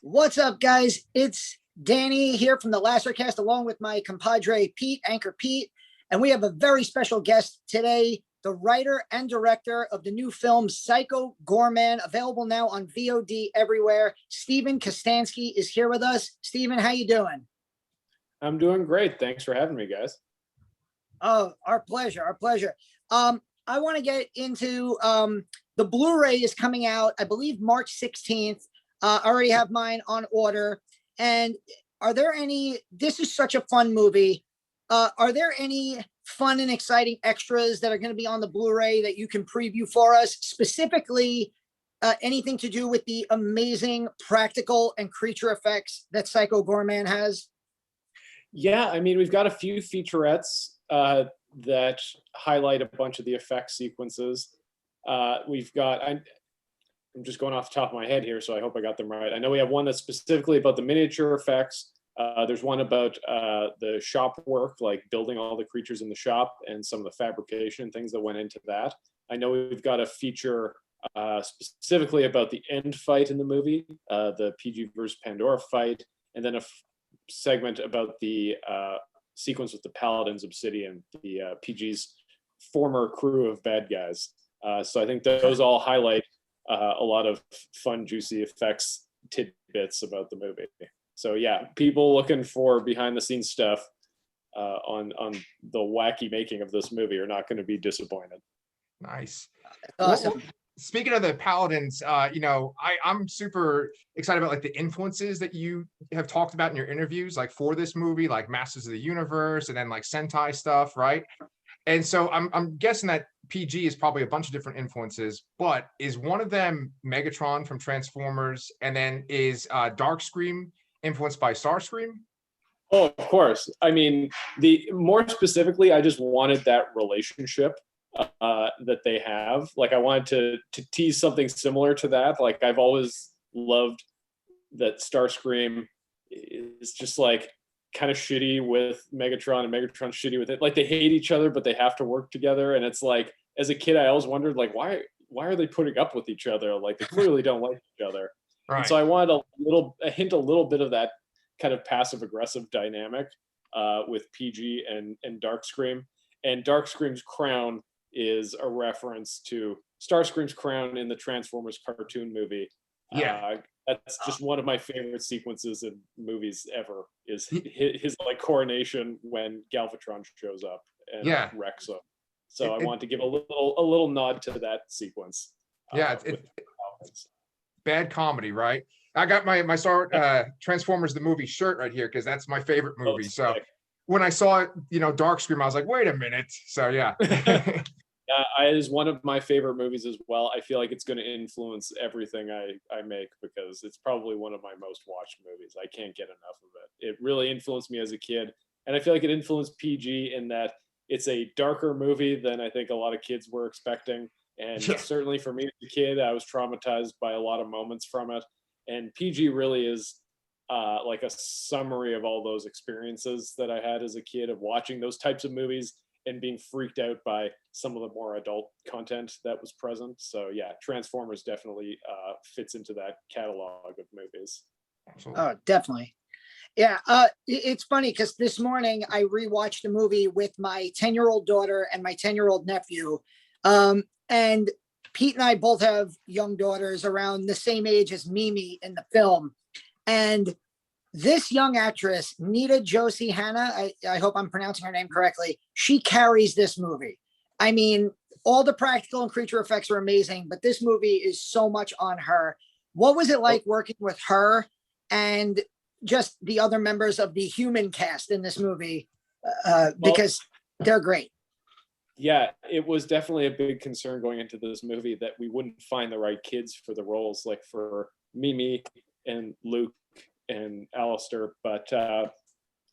What's up, guys? It's Danny here from the Lacercast, along with my compadre Pete, Anchor Pete, and we have a very special guest today, the writer and director of the new film Psycho Goreman, available now on VOD everywhere. Steven Kostanski is here with us. Steven, how you doing? I'm doing great. Thanks for having me, guys. Oh, our pleasure, our pleasure. I want to get into the Blu-ray is coming out, I believe, March 16th. I already have mine on order. And are there any, this is such a fun movie. Are there any fun and exciting extras that are going to be on the Blu-ray that you can preview for us? Specifically, anything to do with the amazing practical and creature effects that Psycho Goreman has? Yeah, I mean, we've got a few featurettes that highlight a bunch of the effect sequences. We've got, I'm just going off the top of my head here, so I hope I got them right. I know we have one that's specifically about the miniature effects. There's one about the shop work, like building all the creatures in the shop and some of the fabrication things that went into that. I know we've got a feature specifically about the end fight in the movie, the PG versus Pandora fight, and then a segment about the sequence with the Paladins Obsidian, the PG's former crew of bad guys. So I think those all highlight a lot of fun, juicy effects tidbits about the movie. So yeah, people looking for behind the scenes stuff on the wacky making of this movie are not going to be disappointed. Nice. Awesome. Well, speaking of the Paladins, I'm super excited about like the influences that you have talked about in your interviews, like for this movie, like Masters of the Universe and then like Sentai stuff, right? And so I'm guessing that PG is probably a bunch of different influences, but is one of them Megatron from Transformers, and then is Darkscream influenced by Starscream? Oh, of course. I mean, the more specifically, I just wanted that relationship that they have. Like, I wanted to tease something similar to that. Like, I've always loved that Starscream is just like kind of shitty with Megatron and Megatron's shitty with it. Like, they hate each other, but they have to work together. And it's like, as a kid, I always wondered, like, why are they putting up with each other? Like, they clearly don't like each other. Right. And so I wanted a little bit of that kind of passive aggressive dynamic with PG and Darkscream. And Darkscream's crown is a reference to Starscream's crown in the Transformers cartoon movie. Yeah. That's just one of my favorite sequences in movies ever, is his like coronation when Galvatron shows up and wrecks him. So I want to give a little nod to that sequence. Yeah, it's bad comedy, right? I got my Star Transformers the movie shirt right here because that's my favorite movie. So when I saw it, Darkscream, I was like, wait a minute. So yeah. It is one of my favorite movies as well. I feel like it's going to influence everything I make because it's probably one of my most watched movies. I can't get enough of it. It really influenced me as a kid. And I feel like it influenced PG in that it's a darker movie than I think a lot of kids were expecting. And certainly for me as a kid, I was traumatized by a lot of moments from it. And PG really is like a summary of all those experiences that I had as a kid of watching those types of movies and being freaked out by some of the more adult content that was present. So yeah, Transformers definitely fits into that catalog of movies. Oh, definitely. Yeah, it's funny because this morning I rewatched the movie with my 10-year-old daughter and my 10-year-old nephew. And Pete and I both have young daughters around the same age as Mimi in the film. And this young actress, Nita Josie Hanna, I hope I'm pronouncing her name correctly, she carries this movie. I mean, all the practical and creature effects are amazing, but this movie is so much on her. What was it like working with her and just the other members of the human cast in this movie? Because they're great. Yeah, it was definitely a big concern going into this movie that we wouldn't find the right kids for the roles, like for Mimi and Luke and Alistair. But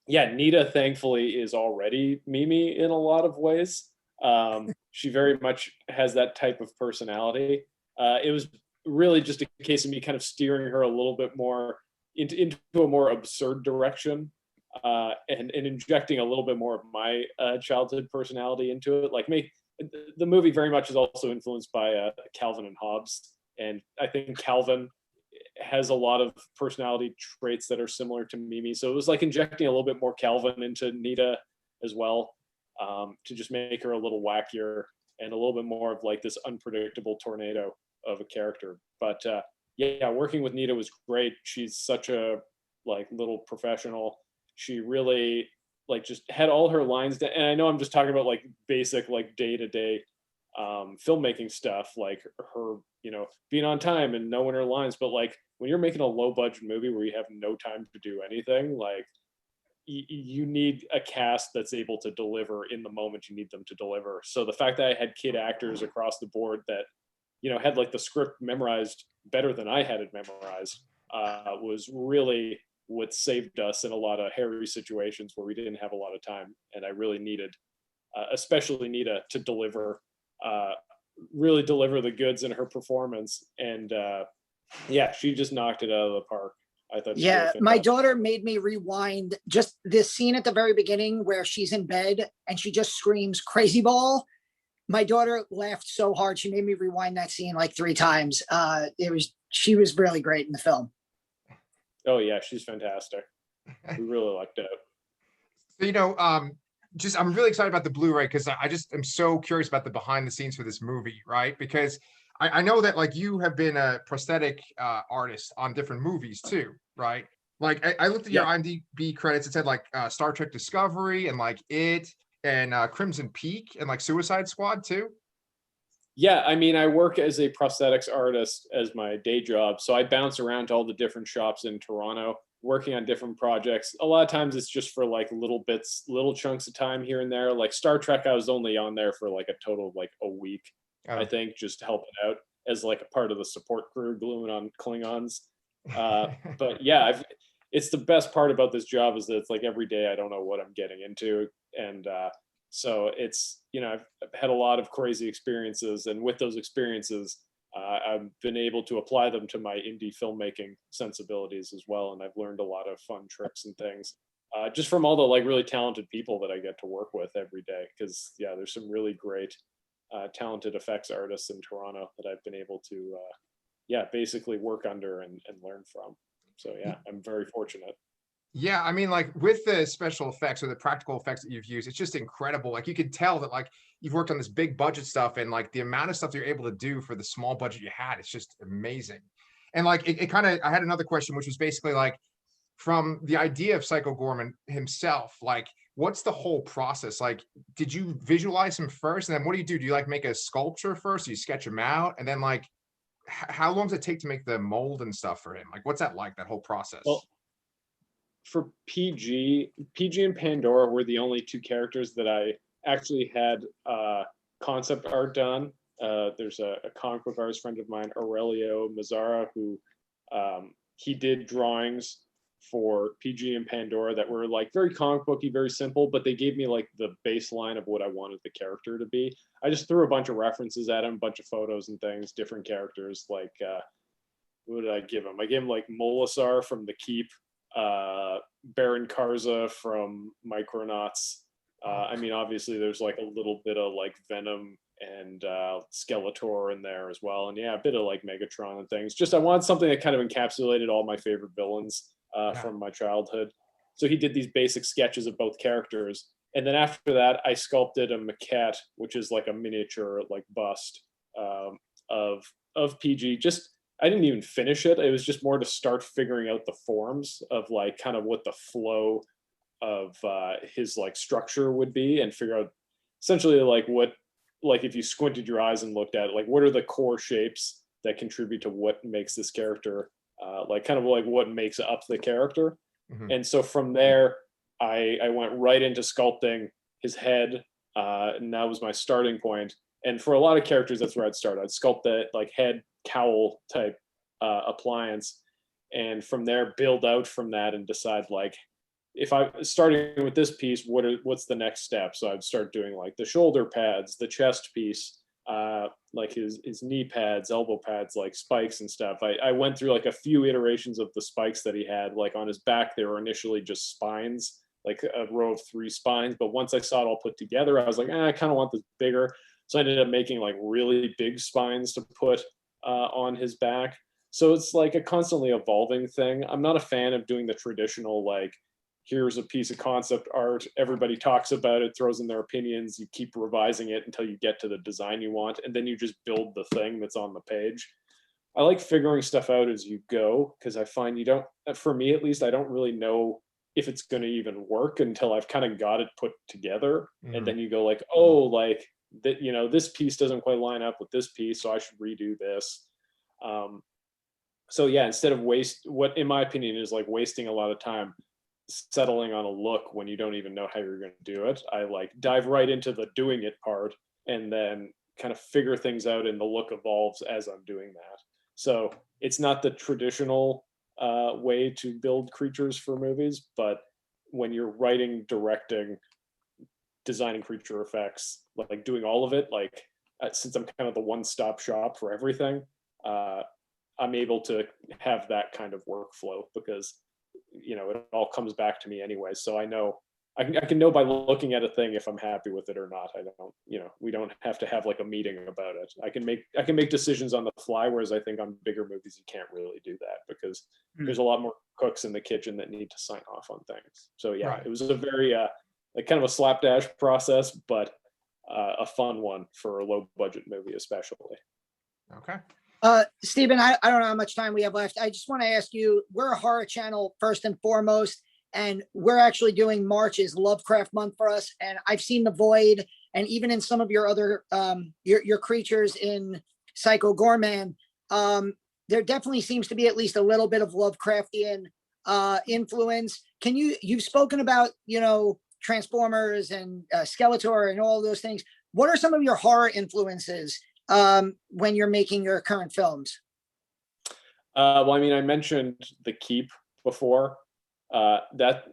yeah, Nita thankfully is already Mimi in a lot of ways. She very much has that type of personality. It was really just a case of me kind of steering her a little bit more into a more absurd direction, and injecting a little bit more of my childhood personality into it. Like the movie very much is also influenced by Calvin and Hobbes, and I think Calvin has a lot of personality traits that are similar to Mimi. So it was like injecting a little bit more Calvin into Nita as well, to just make her a little wackier and a little bit more of like this unpredictable tornado of a character. But yeah, working with Nita was great. She's such a like little professional. She really like just had all her lines down. And I know I'm just talking about like basic like day-to-day filmmaking stuff, like her, you know, being on time and knowing her lines. But like when you're making a low budget movie where you have no time to do anything, like you need a cast that's able to deliver in the moment you need them to deliver. So the fact that I had kid actors across the board that, you know, had like the script memorized better than I had it memorized, was really what saved us in a lot of hairy situations where we didn't have a lot of time. And I really needed, especially Nita, to deliver, really deliver the goods in her performance. And yeah, she just knocked it out of the park. I thought. Yeah, my daughter made me rewind just this scene at the very beginning where she's in bed and she just screams "crazy ball." My daughter laughed so hard she made me rewind that scene like 3 times. She was really great in the film. Oh yeah, she's fantastic. We really liked it. So, you know, I'm really excited about the Blu-ray because I just am so curious about the behind the scenes for this movie, right? Because I know that like you have been a prosthetic artist on different movies too, right? Like I looked at your IMDb credits. It said like Star Trek Discovery and like It and Crimson Peak and like Suicide Squad too. Yeah, I mean, I work as a prosthetics artist as my day job, so I bounce around to all the different shops in Toronto, working on different projects. A lot of times it's just for like little bits, little chunks of time here and there. Like Star Trek, I was only on there for like a total of like a week. I think, just helping out as like a part of the support crew gluing on Klingons. But yeah, it's the best part about this job is that it's like every day I don't know what I'm getting into. And so it's, you know, I've had a lot of crazy experiences. And with those experiences, I've been able to apply them to my indie filmmaking sensibilities as well. And I've learned a lot of fun tricks and things just from all the like really talented people that I get to work with every day. Because yeah, there's some really great talented effects artists in Toronto that I've been able to, basically work under and learn from. So yeah, I'm very fortunate. Yeah, I mean, like with the special effects or the practical effects that you've used, it's just incredible. Like you can tell that like you've worked on this big budget stuff and like the amount of stuff that you're able to do for the small budget you had, it's just amazing. And like it kind of, I had another question, which was basically like from the idea of Psycho Goreman himself, like what's the whole process? Like, did you visualize him first? And then what do? Do you like make a sculpture first? Do you sketch him out? And then like, how long does it take to make the mold and stuff for him? Like, what's that like, that whole process? Well, for PG and Pandora were the only 2 characters that I actually had concept art done. There's a comic book artist friend of mine, Aurelio Mazzara, who he did drawings for PG and Pandora that were like very comic booky, very simple, but they gave me like the baseline of what I wanted the character to be. I just threw a bunch of references at him, a bunch of photos and things, different characters. Like, what did I give him? I gave him like Molasar from The Keep, Baron Karza from Micronauts. I mean, obviously there's like a little bit of like Venom and Skeletor in there as well. And yeah, a bit of like Megatron and things. Just I wanted something that kind of encapsulated all my favorite villains from my childhood. So he did these basic sketches of both characters. And then after that, I sculpted a maquette, which is like a miniature like bust of PG. Just I didn't even finish it. It was just more to start figuring out the forms of like kind of what the flow of his like structure would be, and figure out essentially like what, like if you squinted your eyes and looked at it, like what are the core shapes that contribute to what makes this character like kind of like what makes up the character. Mm-hmm. And so from there, I went right into sculpting his head, and that was my starting point. And for a lot of characters, that's where I'd start. I'd sculpt that like head cowl type appliance, and from there build out from that and decide like if I starting with this piece, what's the next step? So I'd start doing like the shoulder pads, the chest piece, like his knee pads, elbow pads, like spikes and stuff. I went through like a few iterations of the spikes that he had. Like on his back, they were initially just spines, like a row of 3 spines. But once I saw it all put together, I was like, I kind of want this bigger. So I ended up making like really big spines to put on his back. So it's like a constantly evolving thing. I'm not a fan of doing the traditional, like, here's a piece of concept art, everybody talks about it, throws in their opinions, you keep revising it until you get to the design you want, and then you just build the thing that's on the page. I like figuring stuff out as you go, because I find you don't, for me at least, I don't really know if it's going to even work until I've kind of got it put together. And then you go like, oh, like that, you know, this piece doesn't quite line up with this piece, so I should redo this. So yeah, instead of what in my opinion is like wasting a lot of time settling on a look when you don't even know how you're going to do it, I like dive right into the doing it part and then kind of figure things out, and the look evolves as I'm doing that. So it's not the traditional way to build creatures for movies, but when you're writing, directing, designing creature effects, like doing all of it, like since I'm kind of the one-stop shop for everything, I'm able to have that kind of workflow because, you know, it all comes back to me anyway. So I know I can know by looking at a thing if I'm happy with it or not. I don't, you know, we don't have to have like a meeting about it. I can make decisions on the fly, whereas I think on bigger movies you can't really do that because there's a lot more cooks in the kitchen that need to sign off on things. So yeah, Right. it was a very like kind of a slapdash process, but a fun one for a low budget movie especially. Okay. Steven, I don't know how much time we have left. I just want to ask you, we're a horror channel first and foremost, and we're actually doing March is Lovecraft month for us. And I've seen The Void, and even in some of your other your creatures in Psycho Goreman, there definitely seems to be at least a little bit of Lovecraftian influence. You've spoken about, you know, Transformers and Skeletor and all those things. What are some of your horror influences when you're making your current films? Well, I mean, I mentioned The Keep before. That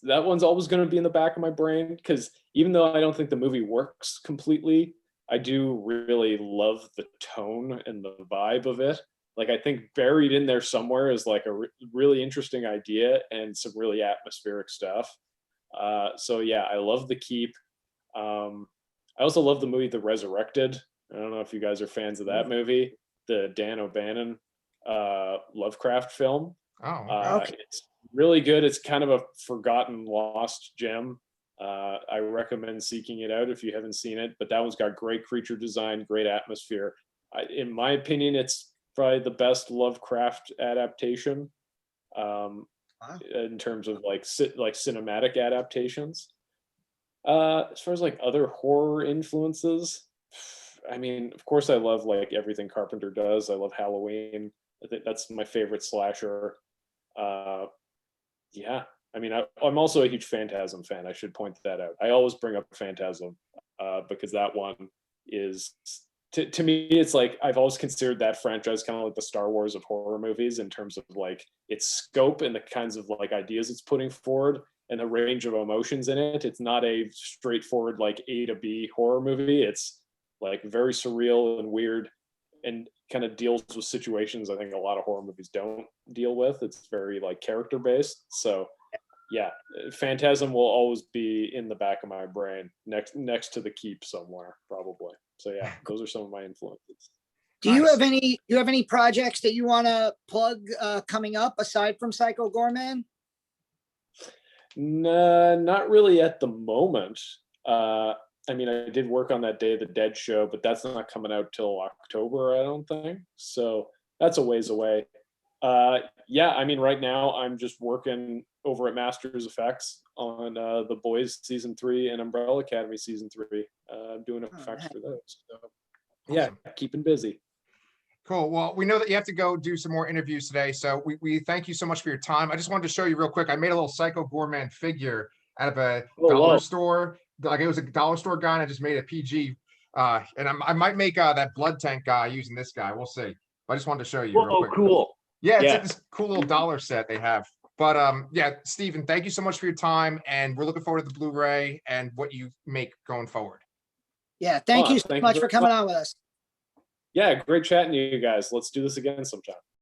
one's always going to be in the back of my brain because even though I don't think the movie works completely, I do really love the tone and the vibe of it. Like, I think buried in there somewhere is like a really interesting idea and some really atmospheric stuff. So yeah, I love The Keep. I also love the movie The Resurrected. I don't know if you guys are fans of that movie, the Dan O'Bannon Lovecraft film. Oh, okay. It's really good. It's kind of a forgotten, lost gem. I recommend seeking it out if you haven't seen it, but that one's got great creature design, great atmosphere. In my opinion, it's probably the best Lovecraft adaptation in terms of like cinematic adaptations. As far as like other horror influences, I mean, of course, I love like everything Carpenter does. I love Halloween. I think that's my favorite slasher. Yeah, I mean, I'm also a huge Phantasm fan. I should point that out. I always bring up Phantasm because that one is, to me, it's like I've always considered that franchise kind of like the Star Wars of horror movies in terms of like its scope and the kinds of like ideas it's putting forward and the range of emotions in it. It's not a straightforward like A to B horror movie. It's like very surreal and weird and kind of deals with situations I think a lot of horror movies don't deal with. It's very like character based. So yeah, Phantasm will always be in the back of my brain next to The Keep somewhere probably. So yeah, those are some of my influences. Do you Nice. have any projects that you want to plug coming up aside from Psycho Goreman? Nah, not really at the moment. I mean, I did work on that Day of the Dead show, but that's not coming out till October, I don't think. So that's a ways away. Yeah, I mean, right now I'm just working over at Masters Effects on The Boys season 3 and Umbrella Academy season 3. Doing effects for those. So yeah, Awesome. keeping busy. Cool. Well, we know that you have to go do some more interviews today. So we thank you so much for your time. I just wanted to show you real quick. I made a little Psycho Goreman figure out of a dollar store. Like it was a dollar store guy, and I just made a PG. And I might make that blood tank guy using this guy. We'll see. But I just wanted to show you real quick. Cool. Yeah, it's Yeah. like this cool little dollar set they have. But yeah, Steven, thank you so much for your time. And we're looking forward to the Blu-ray and what you make going forward. Yeah, thank you so Thank you much very for coming much. on with us. Yeah, great chatting to you guys. Let's do this again sometime.